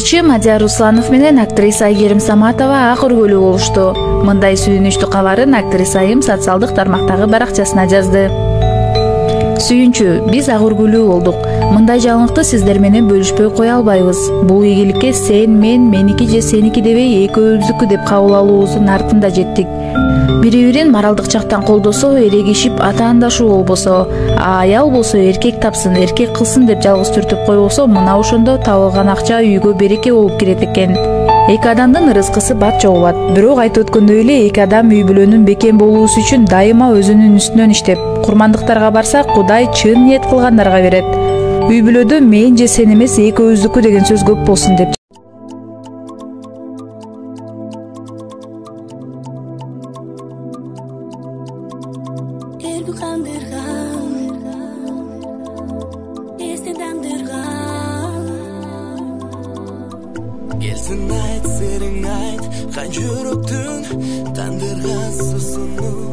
Жазуучу Мадияр Русланов менен актриса Айгерим Саматова ак үргөлүү болушту. Мындай сүйүнүчтүү кабарын актриса Айым социалдык тармактагы баракчасына жазды. Сүйүнчү, биз ак үргөлүү болдук. Мындай жаңылыкты сиздер менен бөлүшпөй кое албайбыз. Бул ийгиликке сен, меники же сеники дебей экөөбүздүкү деп кабыл алуубуздун артында жеттик. Бири-бирин моралдык жактан колдосо, эрегишип атаандашуу болбосо, аял болсо эркек тапсын, эркек кылсын деп жалгыз түртүп койбосо, мына ошондо табылган акча үйгө береке болуп кирет экен. Эки адамдын ырыскысы бат жогобат. Бирок айтып өткөндөй эле эки адам үй бүлөнүн бекем болуусу үчүн дайыма өзүнүн үстүнөн иштеп, курмандыктарга барсак, Кудай чын ниет кылгандарга берет. Үй бүлөдө мен же сен эмес экөөбүздүкү деген сөз көп болсун деп. Келсин айт, сериң айт, кан жүрөктүн тандырган сусуну.